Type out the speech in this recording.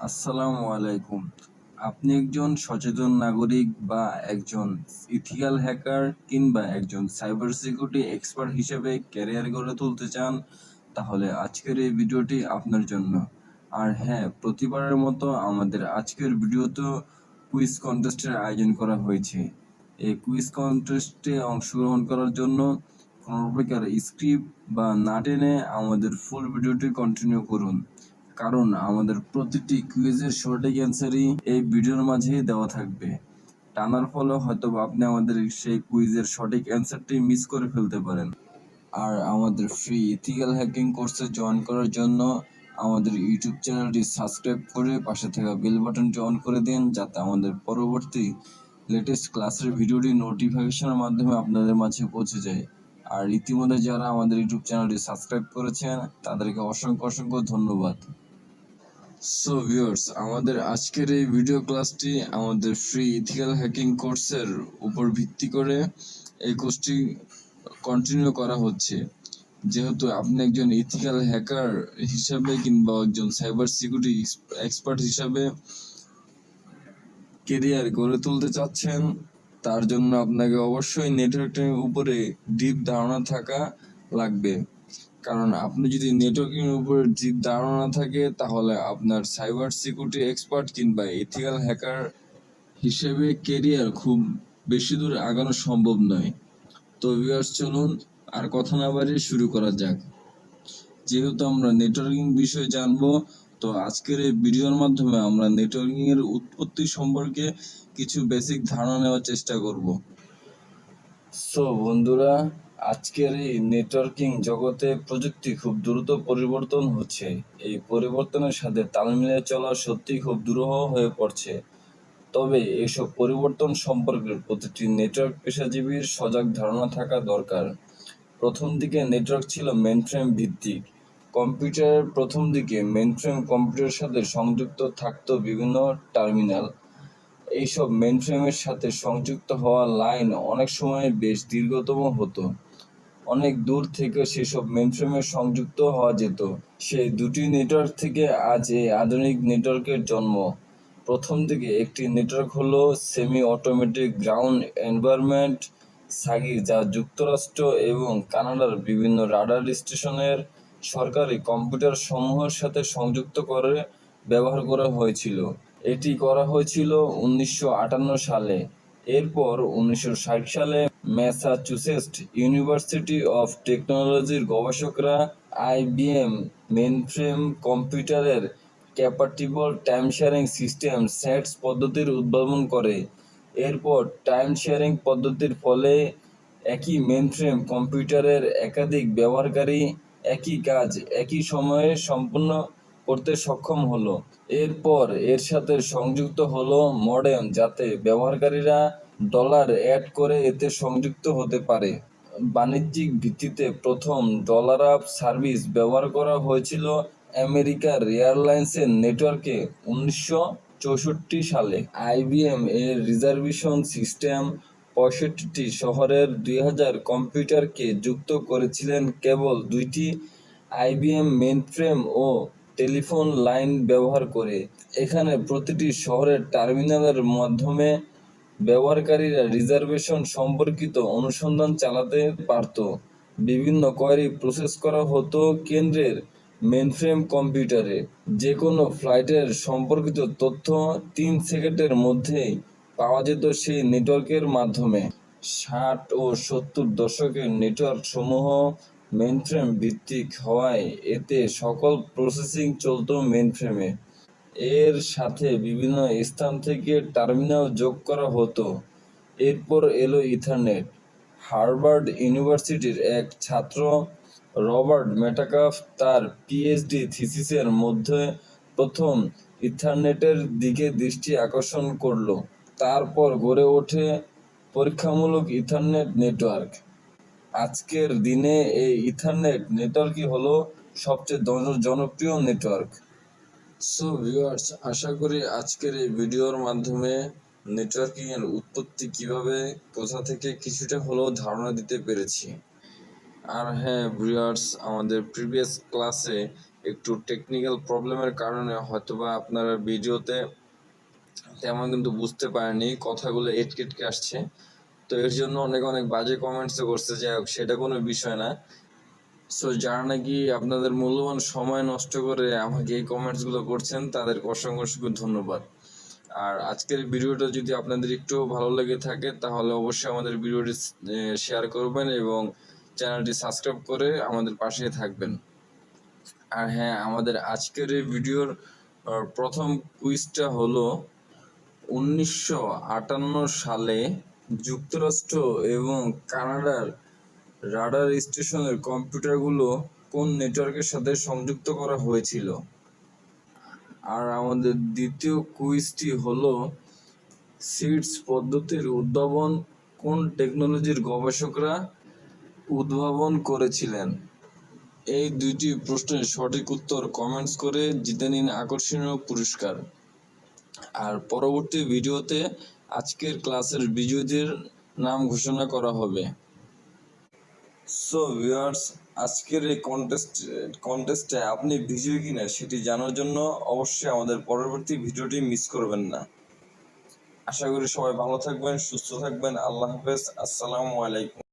আসসালামু আলাইকুম। আপনি একজন সচেতন নাগরিক বা একজন ইথিক্যাল হ্যাকার কিংবা একজন সাইবার সিকিউরিটি এক্সপার্ট হিসেবে ক্যারিয়ার গড়ে তুলতে চান, তাহলে আজকের এই ভিডিওটি আপনার জন্য। আর হ্যাঁ, প্রতিবারের মতো আমাদের আজকের ভিডিওতেও কুইজ কন্টেস্টের আয়োজন করা হয়েছে। এই কুইজ কন্টেস্টে অংশগ্রহণ করার জন্য কোনো প্রকার স্ক্রিপ্ট বা না টেনে আমাদের ফুল ভিডিওটি কন্টিনিউ করুন, কারণ আমাদের প্রতিটি কুইজের সঠিক অ্যান্সারই এই ভিডিওর মাঝেই দেওয়া থাকবে। টানার ফলে হয়তো আপনি আমাদের সেই কুইজের সঠিক অ্যান্সারটি মিস করে ফেলতে পারেন। আর আমাদের ফ্রি ইথিক্যাল হ্যাকিং কোর্সে জয়েন করার জন্য আমাদের ইউটিউব চ্যানেলটি সাবস্ক্রাইব করে পাশে থাকা বেল বাটনটি অন করে দিন, যাতে আমাদের পরবর্তী লেটেস্ট ক্লাসের ভিডিওটি নোটিফিকেশনের মাধ্যমে আপনাদের মাঝে পৌঁছে যায়। আর ইতিমধ্যে যারা আমাদের ইউটিউব চ্যানেলটি সাবস্ক্রাইব করেছেন তাদেরকে অসংখ্য অসংখ্য ধন্যবাদ। সো ভিউয়ার্স, আমাদের আজকের এই ভিডিও ক্লাসটি আমাদের ফ্রি ইথিক্যাল হ্যাকিং কোর্সের উপর ভিত্তি করে এই কোর্সটি কন্টিনিউ করা হচ্ছে। যেহেতু আপনি একজন ইথিক্যাল হ্যাকার হিসাবে কিংবা একজন সাইবার সিকিউরিটি এক্সপার্ট হিসাবে কেরিয়ার গড়ে তুলতে চাচ্ছেন, তার জন্য আপনাকে অবশ্যই নেটওয়ার্কিং উপরে ডিপ ধারণা থাকা লাগবে। কারণ আপনি যদি নেটওয়ার্কিং উপরে ডিপ ধারণা না থাকে, তাহলে আপনার সাইবার সিকিউরিটি এক্সপার্ট কিংবা ইথিক্যাল হ্যাকার হিসেবে কেরিয়ার খুব বেশি দূর আগানো সম্ভব নয়। তো ভিউয়ার্স, চলুন আর কথা না বাড়িয়ে শুরু করা যাক। যেহেতু আমরা নেটওয়ার্কিং বিষয়ে জানবো, তো আজকের এই ভিডিওর মাধ্যমে আমরা নেটওয়ার্কিং এর উৎপত্তি সম্পর্কে কিছু বেসিক ধারণা নেওয়ার চেষ্টা করব। সো বন্ধুরা, আজকের এই নেটওয়ার্কিং জগতে প্রযুক্তি খুব দ্রুত পরিবর্তন হচ্ছে। এই পরিবর্তনের সাথে তাল মিলিয়ে চলা সত্যি খুব দুরূহ হয়ে পড়ছে। তবে এসব পরিবর্তন সম্পর্কে প্রতিটি নেটওয়ার্ক পেশাজীবীর সজাগ ধারণা থাকা দরকার। প্রথম দিকে নেটওয়ার্ক ছিল মেইনফ্রেম ভিত্তিক। কম্পিউটারের প্রথম দিকে মেইনফ্রেম কম্পিউটারের সাথে সংযুক্ত থাকতো বিভিন্ন টার্মিনাল। এইসব মেইনফ্রেমের সাথে সংযুক্ত হওয়া লাইন অনেক সময় বেশ দীর্ঘতম হতো। অনেক দূর থেকে সেসব মেইনফ্রেমে সংযুক্ত হওয়া যেত। সেই দুটি নেটওয়ার্ক থেকে আজ এই আধুনিক নেটওয়ার্কের জন্ম। প্রথম দিকে একটি নেটওয়ার্ক হলো সেমি অটোমেটিক গ্রাউন্ড এনভায়রনমেন্ট সাগি, যা যুক্তরাষ্ট্র এবং কানাডার বিভিন্ন রাডার স্টেশনের সরকারি কম্পিউটার সমূহের সাথে সংযুক্ত করে ব্যবহার করা হয়েছিল। এটি করা হয়েছিল 1958 সালে। এরপর 1960 সালে ম্যাসাচুসেটস ইউনিভার্সিটি অফ টেকনোলজির গবেষকরা আইবিএম মেইনফ্রেম কম্পিউটারের ক্যাপাটিবল টাইম শেয়ারিং সিস্টেম সেটস পদ্ধতির উদ্ভাবন করে। এরপর টাইম শেয়ারিং পদ্ধতির ফলে একই মেইনফ্রেম কম্পিউটারের একাধিক ব্যবহারকারী একই কাজ একই সময়ে সম্পূর্ণ করতে সক্ষম হলো। এরপর এর সাথে সংযুক্ত হলো মডেম, যাতে ব্যবহারকারীরা ডলার অ্যাড করে এতে সংযুক্ত হতে পারে। বাণিজ্যিক ভিত্তিতে প্রথম ডলার আপ সার্ভিস ব্যবহার করা হয়েছিল আমেরিকার এয়ারলাইন্সের নেটওয়ার্কে 1964 সালে। আইবিএম এর রিজার্ভেশন সিস্টেম 65টি শহরের 2000 কম্পিউটারকে যুক্ত করেছিলেন কেবল দুইটি আইবিএম মেইনফ্রেম ও টেলিফোন লাইন ব্যবহার করে। এখানে প্রতিটি শহরের টার্মিনালের মাধ্যমে ব্যবহারকারীরা রিজার্ভেশন সম্পর্কিত অনুসন্ধান চালাতে পারত। বিভিন্ন কোয়েরি প্রসেস করা হতো কেন্দ্রের মেইনফ্রেম কম্পিউটারে। যে কোনো ফ্লাইটের সম্পর্কিত তথ্য 3 সেকেন্ডের মধ্যেই পাওয়া যেত সেই নেটওয়ার্কের মাধ্যমে। 60 ও 70 দশকের নেটওয়ার্ক সমূহ মেইনফ্রেম ভিত্তিক হওয়ায় এতে সকল প্রসেসিং চলত মেইনফ্রেমে। এর সাথে বিভিন্ন স্থান থেকে টার্মিনাল যোগ করা হতো। এরপর এলো ইথারনেট। হার্ভার্ড ইউনিভার্সিটির এক ছাত্র রবার্ট মেটাকাফ তার পিএইচডি থিসিসের মধ্যে প্রথম ইথারনেটের দিকে দৃষ্টি আকর্ষণ করল। তারপর গড়ে ওঠে পরীক্ষামূলক ইথারনেট নেটওয়ার্ক। আজকের দিনে এই ইথারনেট নেটওয়ার্কই হলো সবচেয়ে জনপ্রিয় নেটওয়ার্ক। সো ভিউয়ার্স, আশা করি আজকের এই ভিডিওর মাধ্যমে নেটওয়ার্কিং এর উৎপত্তি কিভাবে, কোথা থেকে কিছুটা হলেও ধারণা দিতে পেরেছি। আর হ্যাঁ ভিউয়ার্স, আমাদের প্রিভিয়াস ক্লাসে একটু টেকনিক্যাল প্রবলেমের কারণে হয়তোবা আপনারা ভিডিওতে তেমন কিন্তু বুঝতে পারেনি, কথাগুলো এটকে আসছে। তো এর জন্য অনেক অনেক বাজে কমেন্টসও করছে, যাই হোক সেটা কোনো বিষয় না। সো যারা নাকি আপনাদের মূল্যবান সময় নষ্ট করে আমাকে এই কমেন্টসগুলো করছেন, তাদেরকে অসংখ্য অসংখ্য ধন্যবাদ। আর আজকের ভিডিওটা যদি আপনাদের একটু ভালো লেগে থাকে তাহলে অবশ্যই আমাদের ভিডিওটি শেয়ার করবেন এবং চ্যানেলটি সাবস্ক্রাইব করে আমাদের পাশেই থাকবেন। আর হ্যাঁ, আমাদের আজকের এই ভিডিওর প্রথম কুইজটা হলো 1958 সালে যুক্তরাষ্ট্র এবং কানাডার রাডার স্টেশনের কম্পিউটারগুলো কোন নেটওয়ার্কের সাথে সংযুক্ত করা হয়েছিল। আর আমাদের দ্বিতীয় কুইজটি হলো সিডস পদ্ধতির উদ্ভাবন কোন টেকনোলজির গবেষকরা উদ্ভাবন করেছিলেন। এই দুইটি প্রশ্নের সঠিক উত্তর কমেন্টস করে জিতে নিন আকর্ষণীয় পুরস্কার। আর পরবর্তী ভিডিওতে আজকের ক্লাসের বিজয়ীদের নাম ঘোষণা করা হবে। সো ভিউয়ার্স, আজকের এই কন্টেস্টে আপনি বিজয়ী কিনা সেটি জানার জন্য অবশ্যই আমাদের পরবর্তী ভিডিওটি মিস করবেন না। আশা করি সবাই ভালো থাকবেন, সুস্থ থাকবেন। আল্লাহ হাফেজ, আসসালামু আলাইকুম।